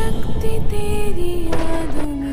शक्ति तेरी यादों में।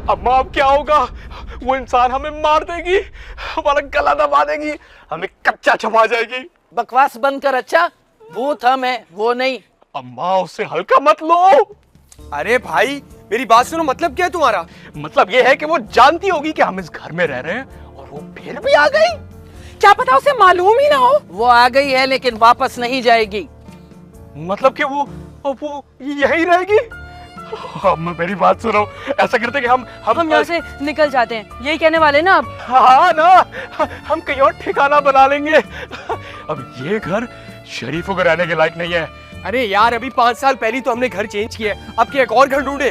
अम्मा अब क्या होगा? वो इंसान हमें मार देगी, हमारा गला दबा देगी, हमें कच्चा छपा जाएगी। बकवास बंद कर। अच्छा भूत हम है वो नहीं। अम्मा उससे हल्का मत लो। अरे भाई मेरी बात सुनो, मतलब क्या है तुम्हारा? मतलब ये है कि वो जानती होगी कि हम इस घर में रह रहे हैं और वो फिर भी आ गई। क्या पता उसे मालूम ही ना हो। वो आ गई है लेकिन वापस नहीं जाएगी। मतलब कि वो यहीं रहेगी। अम्मा मेरी बात सुनो, ऐसा करते कि हम यहाँ से निकल जाते हैं, यही कहने वाले ना आप? हाँ ना, हम कहीं और ठिकाना बना लेंगे। अब ये घर शरीफों को रहने के लायक नहीं है। अरे यार अभी 5 साल पहले तो हमने घर चेंज किया है, अब क्या एक और घर ढूंढे?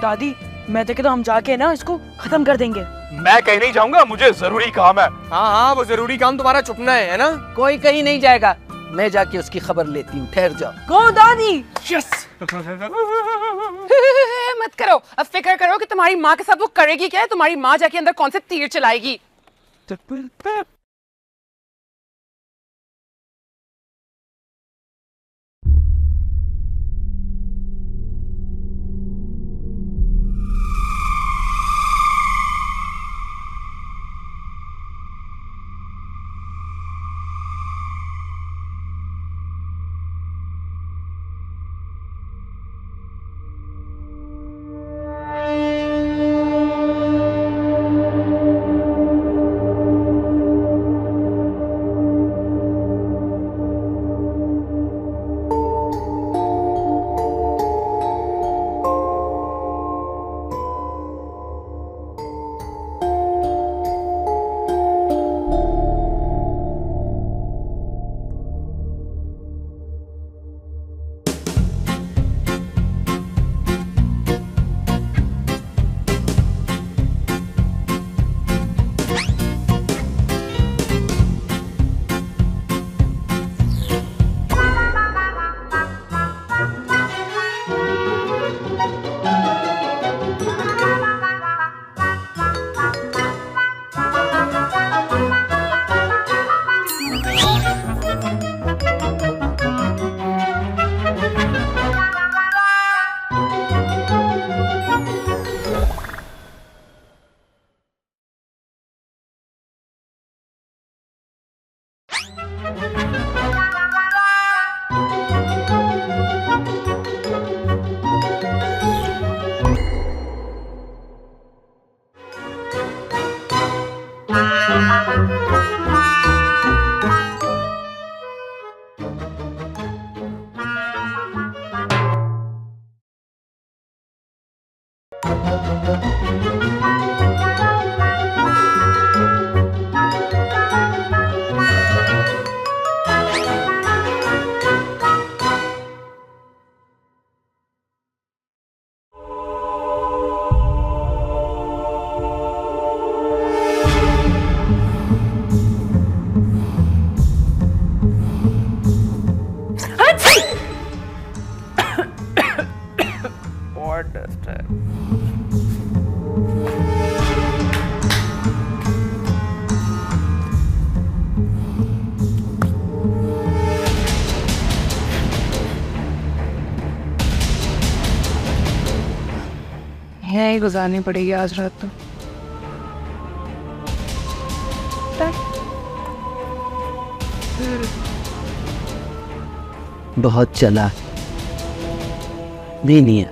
दादी मैं तो कहता हूँ हम जाके ना इसको खत्म कर देंगे। मैं कहीं नहीं जाऊंगा, मुझे जरूरी काम है। हाँ हाँ, वो जरूरी काम तुम्हारा छुपना है ना? कोई कहीं नहीं जाएगा, मैं जाके उसकी खबर लेती हूँ, ठहर जाओ। गो दादी। यस। मत करो, अब फिक्र करो कि तुम्हारी माँ के साथ वो करेगी क्या है। तुम्हारी माँ जाके अंदर कौन से तीर चलाएगी। यहीं गुजारनी पड़ेगी आज रात तो। बहुत चला नहीं है,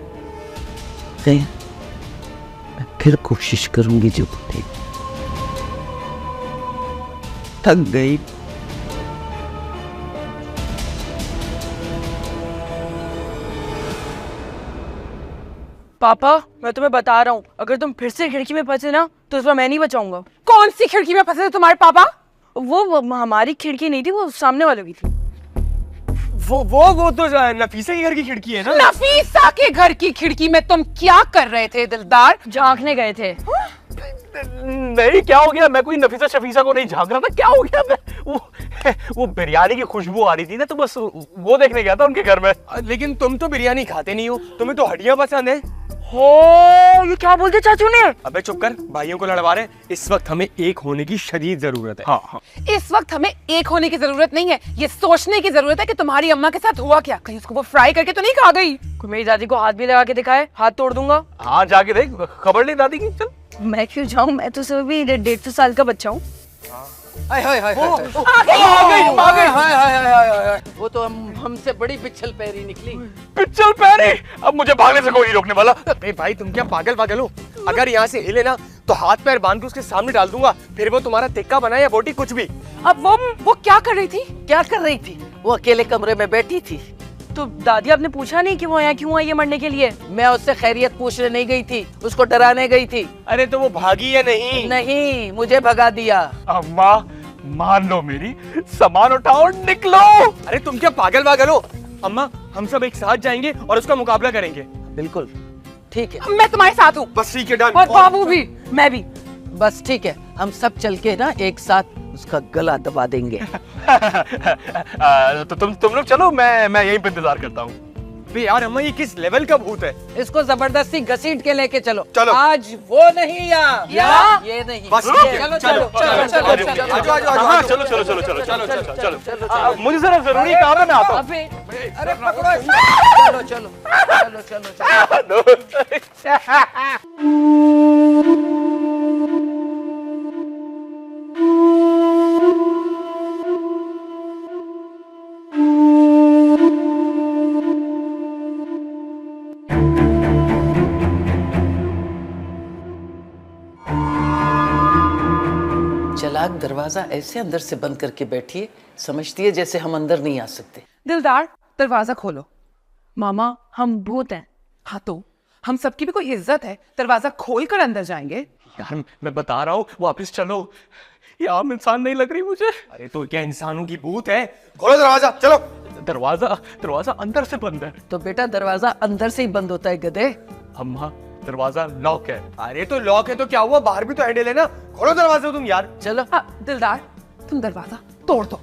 मैं फिर कोशिश करूंगी जो उठे। थक गई। पापा मैं तुम्हें बता रहा हूँ, अगर तुम फिर से खिड़की में फंसे ना तो इस बार मैं नहीं बचाऊंगा। कौन सी खिड़की में फंसे थे तुम्हारे पापा? वो हमारी खिड़की नहीं थी, वो सामने वालों की थी। वो तो नफीसा के घर की खिड़की है ना? नफीसा के घर की खिड़की में तुम क्या कर रहे थे दिलदार? झांकने गए थे। नहीं, क्या हो गया? मैं कोई नफीसा शफीसा को नहीं झांक रहा था। क्या हो गया? वो बिरयानी की खुशबू आ रही थी ना, तो बस वो देखने गया था उनके घर में। लेकिन तुम तो बिरयानी खाते नहीं हो, तुम्हें तो हड्डियां पसंद है। हो, ये क्या बोलते चाचू ने? अबे चुप कर, भाइयों को लड़वा रहे। इस वक्त हमें एक होने की शदीद जरूरत है। हाँ। इस वक्त हमें एक होने की जरूरत नहीं है, ये सोचने की जरूरत है कि तुम्हारी अम्मा के साथ हुआ क्या। कहीं उसको वो फ्राई करके तो नहीं खा गई? कोई मेरी दादी को हाथ भी लगा के दिखाए, हाथ तोड़ दूंगा। हाँ, जाके देख, खबर ले दादी की। चल। मैं क्यों जाऊँ, मैं तो सिर्फ भी 150 साल का बच्चा हूँ। वो तो हमसे बड़ी पिछल पैरी निकली। पिछल पैरी? अब मुझे भागने से कोई नहीं रोकने वाला। अरे भाई तुम क्या पागल हो? अगर यहाँ से हिले ना तो हाथ पैर बांध के उसके सामने डाल दूंगा, फिर वो तुम्हारा टिक्का बनाए या बोटी कुछ भी। अब वो क्या कर रही थी? क्या कर रही थी? वो अकेले कमरे में बैठी थी। तो दादी आपने पूछा नहीं कि वो यहाँ क्यों आई है मरने के लिए? मैं उससे खैरियत पूछने नहीं गई थी, उसको डराने गई थी। अरे तो वो भागी या नहीं? नहीं, मुझे भगा दिया। अम्मा मान लो मेरी, सामान उठाओ निकलो। अरे तुम क्या पागल हो? अम्मा हम सब एक साथ जाएंगे और उसका मुकाबला करेंगे। बिल्कुल ठीक है, मैं तुम्हारे साथ हूँ। बस ठीक है, डन। और बाबू भी, मैं भी। बस ठीक है, हम सब चल के ना एक साथ उसका गला दबा देंगे। तो तुम लोग चलो, मैं यहीं पे इंतजार करता हूँ। बे यार अम्मा, ये किस लेवल का भूत है? इसको जबरदस्ती घसीट के लेके चलो। चलो। आज वो नहीं यहाँ ये नहीं। बस चलो ठीक है, चलो चलो, चलो चलो चलो, चलो चलो, आजो, आजो, आजो, हाँ, आजो। चलो चलो चलो चलो चलो चलो चलो, चलो। चलो, मुझे जरा जरूरी काम है, मैं आता हूँ। अबे अरे पकड़ो इसको। चलो चलो चलो चलो चलो। चालाक दरवाजा ऐसे अंदर से बंद करके बैठी है, समझती है जैसे हम अंदर नहीं आ सकते। दिलदार, दरवाजा खोलो। मामा, हम भूत हैं। हाँ तो हम सबकी भी कोई इज्जत है, दरवाजा खोल कर अंदर जाएंगे। यार मैं बता रहा हूँ, वापस चलो, ये आम इंसान नहीं लग रही मुझे। अरे तो क्या इंसानों की भूत है? खोलो दरवाजा, चलो। दरवाजा अंदर से बंद है। तो बेटा दरवाजा अंदर से ही बंद होता है गधे। अम्मा, दरवाजा लॉक है। अरे तो लॉक है तो क्या हुआ, बाहर भी तो हैंडल है ना। खोलो दरवाजा तुम यार। चलो। हाँ, दिलदार, तुम दरवाजा तोड़ दो।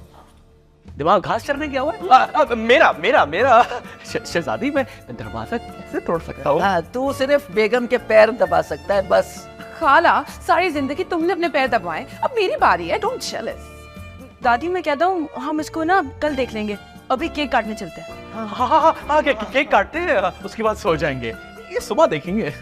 दिमाग घास चढ़ने गया हुआ है। मेरा शहजादी, मैं दरवाजा कैसे तोड़ सकता हूँ? हाँ, तू सिर्फ बेगम के पैर दबा सकता है बस। खाला, सारी जिंदगी तुमने अपने पैर दबाए, अब मेरी बारी है, डोंट जेलस। दादी, मैं कहता हूँ हम इसको ना कल देख लेंगे, अभी केक काटने चलते हैं। हाँ, केक काटते हैं, उसके बाद सो जाएंगे। ये सुबह देखेंगे।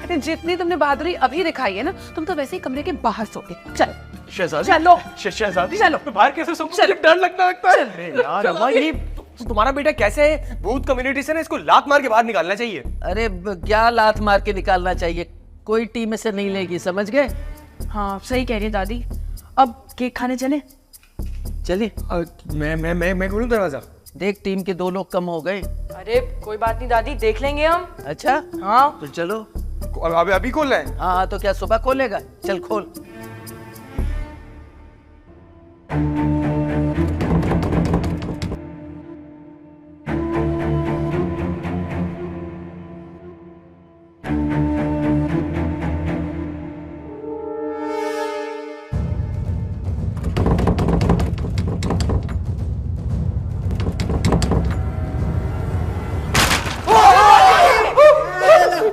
जितनी तुमने बहादुरी अभी दिखाई है ना, तुम तो वैसे ही कमरे के बाहर सोगे। चल शहजादी, चलो। शहजादी, चलो। मैं बाहर कैसे सोऊं? चलो। मुझे डर लगता है। अरे यार अम्मा, ये तुम्हारा बेटा कैसे है? भूत कम्युनिटी से ना इसको लात मार के बाहर निकालना चाहिए। अरे क्या लात मार के निकालना चाहिए, कोई टीम में से नहीं लेगी, समझ गए? हाँ, सही कह रही है दादी। अब केक खाने चले। चलिए। मैं खोलूं दरवाजा? देख, टीम के 2 लोग कम हो गए। अरे कोई बात नहीं दादी, देख लेंगे हम। अच्छा हाँ तो चलो। अभी खोलना है? हाँ तो क्या सुबह खोलेगा? चल खोल।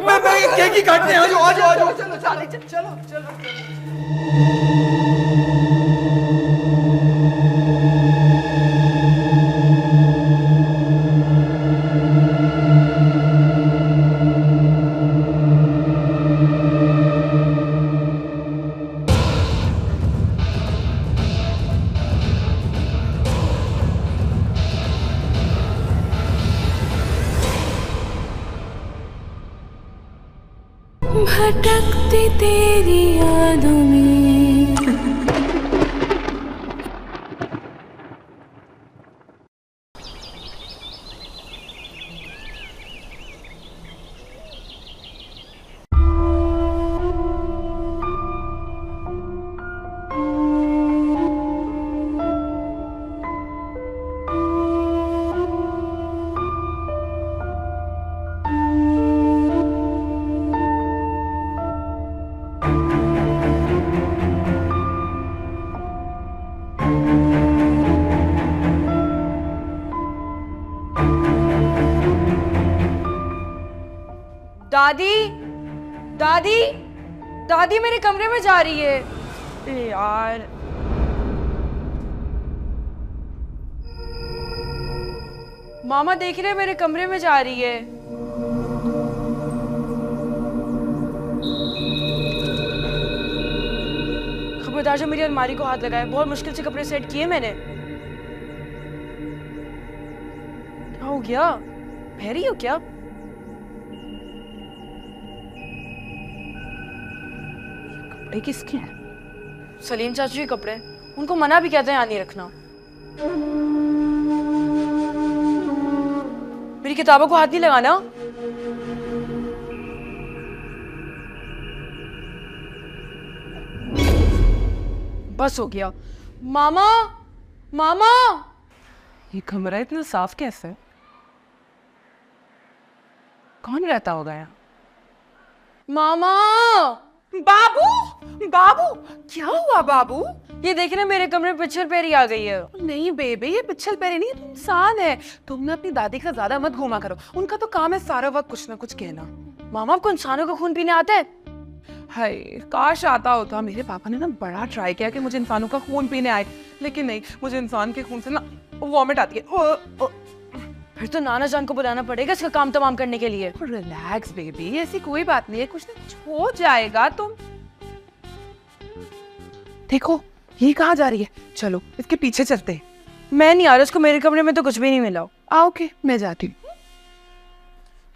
मैं केक ही काटने आ जाओ, आ जाओ, आ जाओ। चलो चलो चलो। भटकती तेरी यादों में। दादी, दादी, दादी मेरे कमरे में जा रही है। ए यार, मामा देख रहे मेरे कमरे में जा रही है। खबरदार जो मेरी अलमारी को हाथ लगाए, बहुत मुश्किल से कपड़े सेट किए मैंने। क्या हो गया? बहरी हो क्या? कपड़े किसके हैं? सलीम चाचू के कपड़े। उनको मना भी कहते हैं यहाँ नहीं रखना। मेरी किताबों को हाथ नहीं लगाना। बस हो गया। मामा, मामा, ये कमरा इतना साफ कैसे है? कौन रहता होगा यहाँ? मामा, बाबू बाबू क्या हुआ बाबू? ये देखिए ना, मेरे कमरे में पिक्चर पेरी आ गई है। नहीं बेबे, ये पिछल पैरे नहीं, तुम इंसान है। तुम ना अपनी दादी के साथ ज्यादा मत घूमा करो, उनका तो काम है सारा वक्त कुछ ना कुछ कहना। मामा, आपको इंसानों का खून पीने आता है? हाय, काश आता होता। मेरे पापा ने ना बड़ा ट्राई किया कि मुझे इंसानों का खून पीने आए, लेकिन नहीं, मुझे इंसान के खून से ना वॉमिट आती है। फिर तो नाना जान को बुलाना पड़ेगा इसका काम तमाम करने के लिए। रिलैक्स बेबी, ऐसी कोई बात नहीं है, कुछ ना कुछ हो जाएगा। तुम देखो ये कहाँ जा रही है, चलो इसके पीछे चलते हैं। मैं नहीं आ रहा, उसको मेरे कमरे में तो कुछ भी नहीं मिला। आओ ओके, मैं जाती हूँ।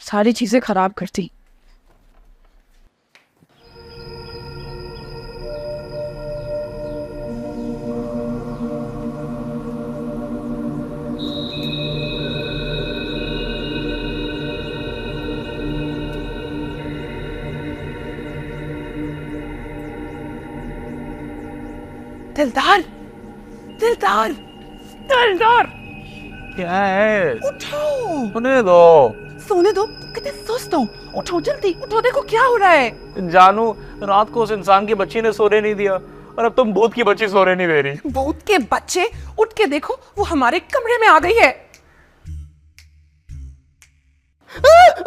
सारी चीजें खराब करती। दिलदार, दिलदार, दिलदार, क्या है? उठो। सुने दो। सोने दो, तुम कितने सुस्त हो। उठो जल्दी, उठो, देखो क्या हो रहा है। जानू, रात को उस इंसान की बच्ची ने सोने नहीं दिया और अब तुम भूत की बच्ची सोने नहीं दे रही। भूत के बच्चे, उठ के देखो, वो हमारे कमरे में आ गई है।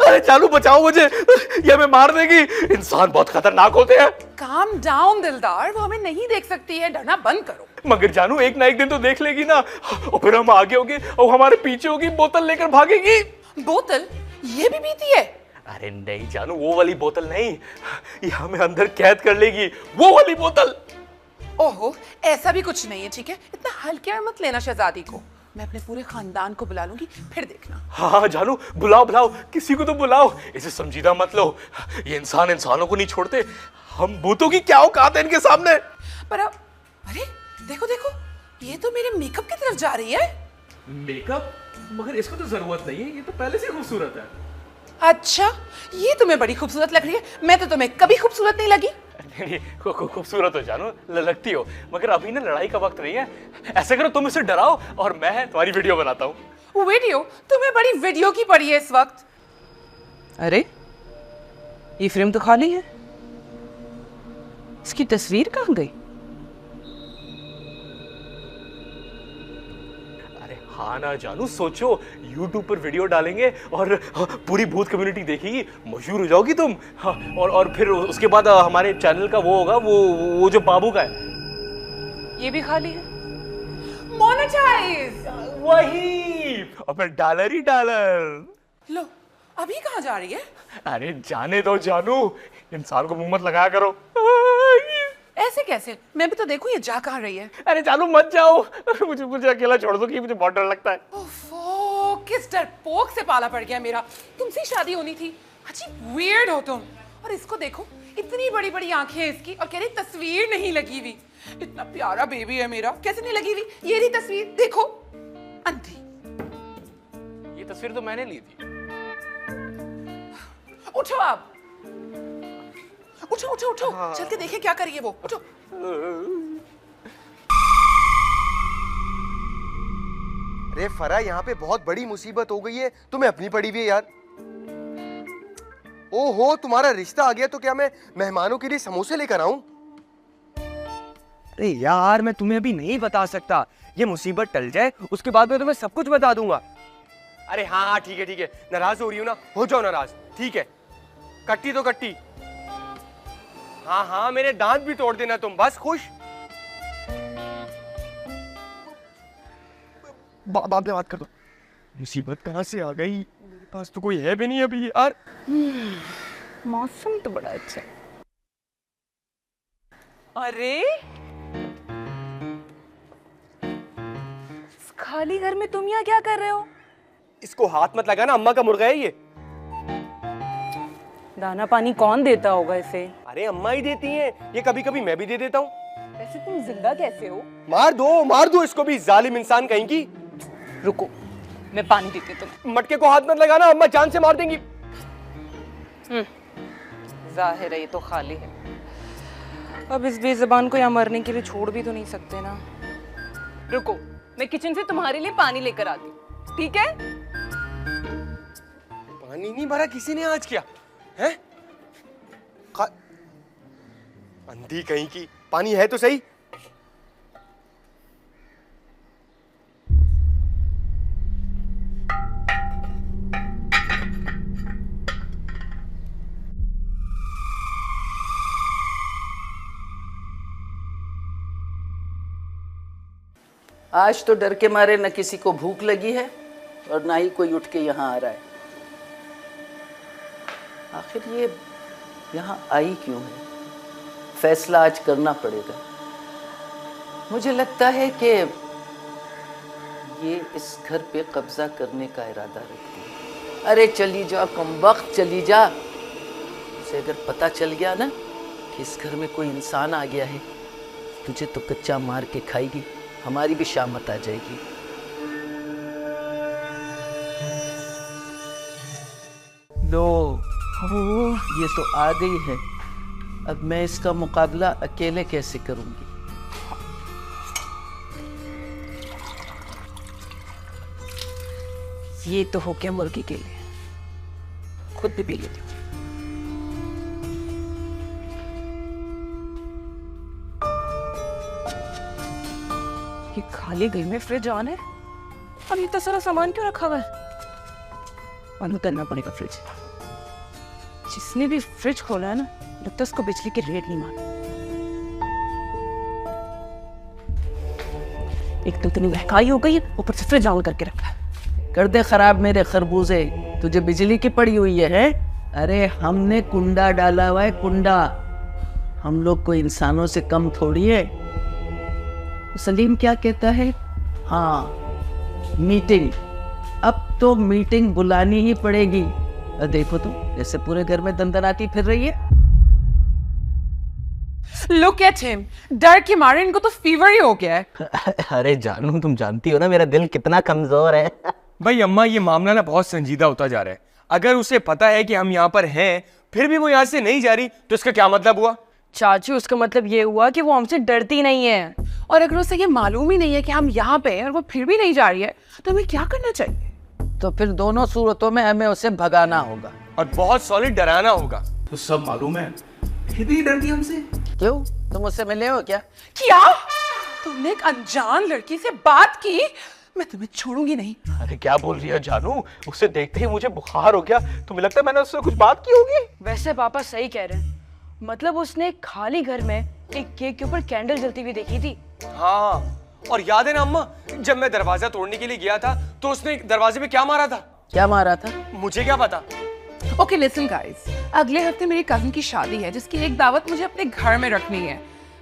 अरे जानू, बचाओ मुझे, ये हमें मार देगी। इंसान बहुत खतरनाक होते हैं। काम डाउन दिलदार, वो हमें नहीं देख सकती है, डरना बंद करो। मगर जानू, एक ना एक दिन तो देख लेगी ना, और फिर हम आगे होंगे और हमारे पीछे होगी, बोतल लेकर भागेगी। बोतल? ये भी पीती है? अरे नहीं जानू, वो वाली बोतल नहीं, ये हमें अंदर कैद कर लेगी, वो वाली बोतल। ओहो, ऐसा भी कुछ नहीं है, ठीक है? इतना हल्के में मत लेना शहजादी को। मैं अपने पूरे खानदान को बुला लूंगी, फिर देखना। हाँ जानू, बुलाओ बुलाओ, किसी को तो बुलाओ। इसे समझीदा मत लो, ये इंसान इंसानों को नहीं छोड़ते। हम भूतों की क्या औकात है इनके सामने। पर अरे देखो देखो, ये तो मेरे मेकअप की तरफ जा रही है। मेकअप? मगर इसको तो जरूरत नहीं है, ये तो पहले से खूबसूरत है। अच्छा, ये तुम्हें बड़ी खूबसूरत लग रही है, मैं तो तुम्हें कभी खूबसूरत नहीं लगी। खूबसूरत हो जानू, लगती हो, मगर अभी ना लड़ाई का वक्त नहीं है। ऐसा करो, तुम इसे डराओ और मैं तुम्हारी वीडियो बनाता हूँ। वीडियो? तुम्हें बड़ी वीडियो की पड़ी है इस वक्त। अरे ये फ्रेम तो खाली है, इसकी तस्वीर कहाँ गई? अरे हाँ ना जानू, सोचो YouTube पर वीडियो डालेंगे और पूरी भूत कम्युनिटी देखेगी, मशहूर हो जाओगी तुम। हाँ, और फिर उसके बाद हमारे चैनल का वो होगा, वो जो बाबू का है। ये भी खाली है। मोनेटाइज। वही, और फिर डॉलर ही डॉलर। लो, अभी कहाँ जा रही है? अरे जाने दो जानू, इंसान को मुंह मत लगाया करो। ऐसे कैसे? मैं भी तो देखूं ये जा कहाँ रही है। अरे जानू मत जाओ, मुझे अकेला छोड़ दो, कि मुझे बहुत डर लगता है। ओफो, किस डरपोक से पाला पड़ गया मेरा। तुमसे शादी होनी थी, अजीब वियर्ड हो तुम। और इसको देखो, इतनी बड़ी बड़ी आंखें हैं इसकी, और कह रही तस्वीर नहीं लगी हुई। इतना प्यारा बेबी है मेरा, कैसे नहीं लगी हुई? ये रही तस्वीर, देखो, अंधी। ये तस्वीर तो मैंने ली थी। उठो आप, उठो उठो उठो, चल के देखे क्या करिए वो। उठो। अरे फरा, यहाँ पे बहुत बड़ी मुसीबत हो गई है, तुम्हें अपनी पड़ी हुई है यार। ओहो, तुम्हारा रिश्ता आ गया तो क्या मैं मेहमानों के लिए समोसे लेकर आऊं? अरे यार, मैं तुम्हें अभी नहीं बता सकता, ये मुसीबत टल जाए उसके बाद मैं तुम्हें सब कुछ बता दूंगा। अरे हाँ हाँ, ठीक है ठीक है, नाराज हो रही हो ना, हो जाओ नाराज, ठीक है। कट्टी तो कट्टी। हाँ हाँ, मेरे दांत भी तोड़ देना तुम, बस खुश। बाप से बात कर दो। मुसीबत कहाँ से आ गई, मेरे पास तो कोई है भी नहीं अभी यार। मौसम तो बड़ा अच्छा है। अरे इस खाली घर में तुम यहाँ क्या कर रहे हो? इसको हाथ मत लगाना, अम्मा का मुर्गा है ये। दाना पानी कौन देता होगा इसे? अरे अम्मा ही देती हैं, ये कभी कभी मैं भी दे देता हूँ। वैसे तुम जिंदा कैसे हो? मार दो इसको भी, जालिम इंसान कहीं की। रुको, मैं पानी देती हूँ तुम्हें। मटके को हाथ मत लगाना, अम्मा जान से मार देंगी। जाहिर है ये तो खाली है। अब इस बेज़बान को यहाँ मरने के लिए छोड़ भी तो नहीं सकते ना। रुको, मैं किचन से तुम्हारे लिए पानी लेकर आती हूँ, ठीक है? पानी नहीं भरा किसी ने आज क्या है? अंधी कहीं की, पानी है तो सही। आज तो डर के मारे न किसी को भूख लगी है और ना ही कोई उठ के यहाँ आ रहा है। आखिर ये यहाँ आई क्यों है? फैसला आज करना पड़ेगा। मुझे लगता है कि ये इस घर पे कब्जा करने का इरादा रखती है। अरे चली जा कमबख्त, चली जा। उसे अगर पता चल गया ना कि इस घर में कोई इंसान आ गया है, तुझे तो कच्चा मार के खाएगी, हमारी भी शामत आ जाएगी। लो, ये तो आ गई है। अब मैं इसका मुकाबला अकेले कैसे करूंगी? ये तो हो गया मुर्गी के लिए, खुद भी पी लेती हूँ। ये खाली गई में फ्रिज ऑन है और इतना सारा सामान क्यों रखा हुआ है? बंद करना पड़ेगा फ्रिज। जिसने भी फ्रिज खोला है ना, लगता है उसको बिजली के रेट नहीं मालूम। एक तो इतनी महंगाई हो गई है, ऊपर से फ्रिज ऑन करके रखा है। कर दे खराब मेरे खरबूजे, तुझे बिजली की पड़ी हुई है? अरे हमने कुंडा डाला हुआ है, कुंडा। हम लोग कोई इंसानों से कम थोड़ी है। सलीम क्या कहता है? हाँ, मीटिंग। अब तो मीटिंग बुलानी ही पड़ेगी। देखो तो जैसे पूरे घर में दंदनाती फिर रही है। Look at him, डर के मारे इनको तो फीवर ही हो गया है। अरे जानू, तुम जानती हो ना मेरा दिल कितना कमजोर है। भाई अम्मा, ये मामला ना बहुत संजीदा होता जा रहा है। अगर उसे पता है कि हम यहाँ पर हैं, फिर भी वो यहाँ से नहीं जा रही, तो इसका क्या मतलब हुआ? चाचू, उसका मतलब ये हुआ कि वो हमसे डरती नहीं है। और अगर उसे ये मालूम ही नहीं है कि हम यहाँ पे हैं और वो फिर भी नहीं जा रही है, तो हमें क्या करना चाहिए? तो फिर दोनों सूरतों में हमें उसे भगाना होगा और बहुत सॉलिड डराना होगा। तो सब मालूम है, फिर भी डरती हमसे। क्यों? तुम उससे मिले हो क्या? क्या तुमने एक अनजान लड़की से बात की? मैं तुम्हें छोड़ूंगी नहीं। अरे क्या बोल रही है जानू? उसे देखते ही मुझे बुखार हो गया। तुम्हें लगता है मैंने उससे कुछ बात की होगी? वैसे पापा सही कह रहे हैं। मतलब उसने खाली घर में एक केक के ऊपर कैंडल जलती हुई देखी थी। हाँ, और याद है ना अम्मा, जब मैं दरवाजा तोड़ने के लिए गया था तो उसने दरवाजे पे क्या मारा था? क्या मारा था? मुझे क्या पता। ओके लिसन गाइस, अगले हफ्ते मेरी कजिन की शादी है जिसकी एक दावत मुझे अपने घर में रखनी है,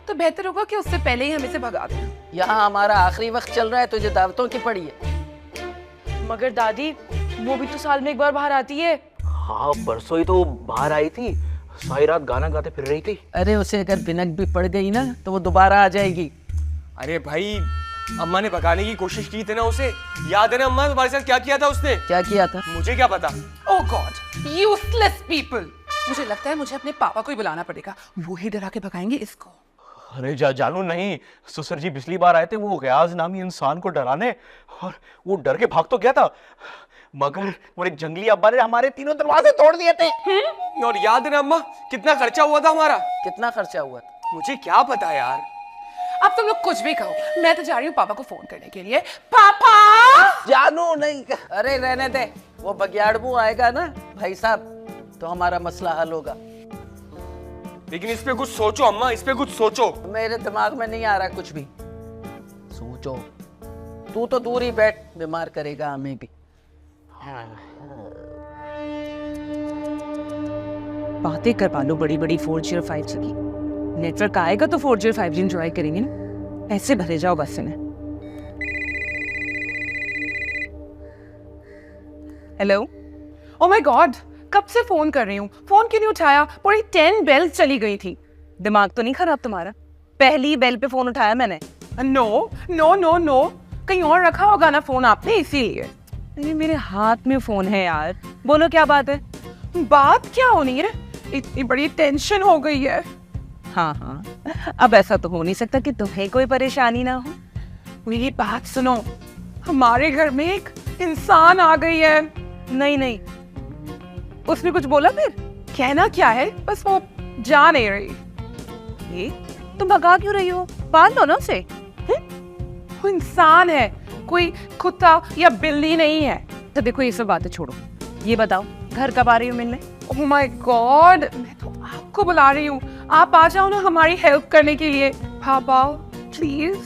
तो बेहतर होगा कि उससे पहले ही हम इसे भगा दें। यहाँ हमारा आखिरी वक्त चल रहा है, तुझे दावतों की पड़ी है। मगर दादी, वो भी तो साल में एक बार बाहर आती है। हाँ, परसों ही तो बाहर आई थी, सारी रात गाना गाते फिर रही थी। अरे उसे अगर बिनक भी पड़ गई ना तो वो दोबारा आ जाएगी। अरे भाई, अम्मा ने भगाने की कोशिश की थी ना उसे। याद है ना अम्मा, तुम्हारे साथ क्या किया था उसने? क्या किया था? मुझे क्या पता। ओह गॉड, यूजलेस पीपल। मुझे लगता है मुझे अपने पापा को ही बुलाना पड़ेगा, वो ही डरा के भगाएंगे इसको। अरे जानू नहीं, ससुर जी पिछली बार आए थे वो गयाज नामी इंसान को डराने, और वो डर के भाग तो गया था, मगर वो एक जंगली अब्बा ने हमारे तीनों दरवाजे तोड़ दिए थे। और याद है ना अम्मा, कितना खर्चा हुआ था हमारा? कितना खर्चा हुआ था? मुझे क्या पता यार। अब तुम लोग कुछ भी कहो, मैं तो जा रही हूँ पापा को फोन करने के लिए। पापा! जानू नहीं। अरे रहने दे, वो बगियाड़बू आएगा ना भाई साहब, तो हमारा मसला हल होगा। लेकिन इस पे कुछ सोचो अम्मा, इस पे कुछ सोचो। मेरे दिमाग में नहीं आ रहा कुछ भी। सोचो, तू तो दूर ही बैठ, बीमार करेगा हमें भी। बातें करवा लो बड़ी बड़ी 4G और 5G की। नेटवर्क आएगा तो 4G और 5G एंजॉय करेंगे ना। ऐसे भरे जाओ बस में। हेलो। ओह माय गॉड, कब से फोन कर रही हूँ, फोन क्यों नहीं उठाया? पूरी 10 बेल्स चली गई थी। दिमाग तो नहीं खराब तुम्हारा? पहली बेल पे फोन उठाया मैंने। नो नो नो नो, कहीं और रखा होगा ना फोन आपने, इसीलिए। अरे मेरे हाथ में फोन है यार, बोलो क्या बात है? बात क्या होनी है? इतनी बड़ी टेंशन हो गई है। हाँ हाँ, अब ऐसा तो हो नहीं सकता कि तुम्हें कोई परेशानी ना हो। मेरी बात सुनो, हमारे घर में एक इंसान आ गई है। नहीं नहीं, उसने कुछ बोला फिर? कहना क्या है, बस वो जा नहीं रही। ये तुम भगा क्यों रही हो? बांध लो ना उसे। वो इंसान है, कोई कुत्ता या बिल्ली नहीं है। तो देखो ये सब बातें छोड़ो, ये बताओ घर कब आ रही हो मिलने? ओह माय गॉड, मैं तो आपको बुला रही हूँ, आप आ जाओ ना हमारी हेल्प करने के लिए। पापा प्लीज।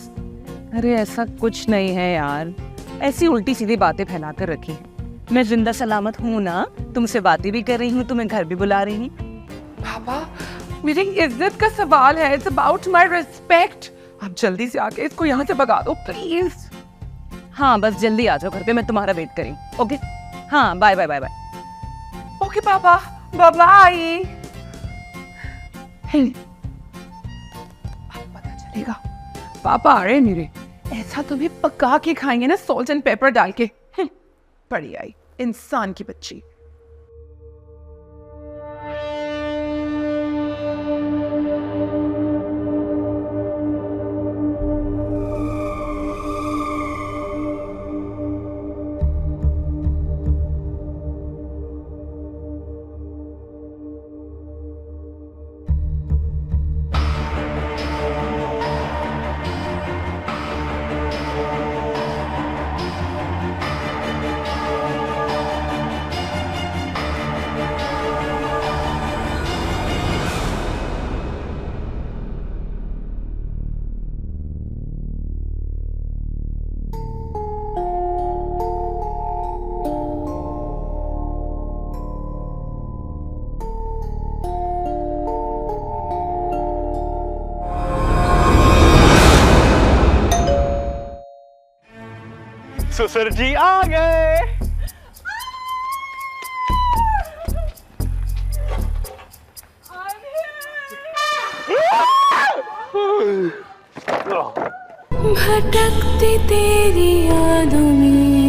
अरे ऐसा कुछ नहीं है यार, ऐसी उल्टी सीधी बातें फैला कर रखी है। मैं जिंदा सलामत हूँ ना, तुमसे बातें भी कर रही हूँ, तुम्हें घर भी बुला रही हूँ। पापा मेरी इज्जत का सवाल है, इट्स अबाउट माय रिस्पेक्ट। आप जल्दी से आके इसको यहाँ से भगा दो प्लीज। हाँ बस जल्दी आ जाओ घर पे, मैं तुम्हारा वेट करी। ओके हाँ, bye bye bye bye. Okay पापा, बाय बाय। पता चलेगा पापा आ रहे हैं मेरे, ऐसा तुम्हें पका के खाएंगे ना, सॉल्ट एंड पेपर डाल के। बड़ी आई इंसान की बच्ची। ससुर जी आ गए। भटकती तेरी यादों में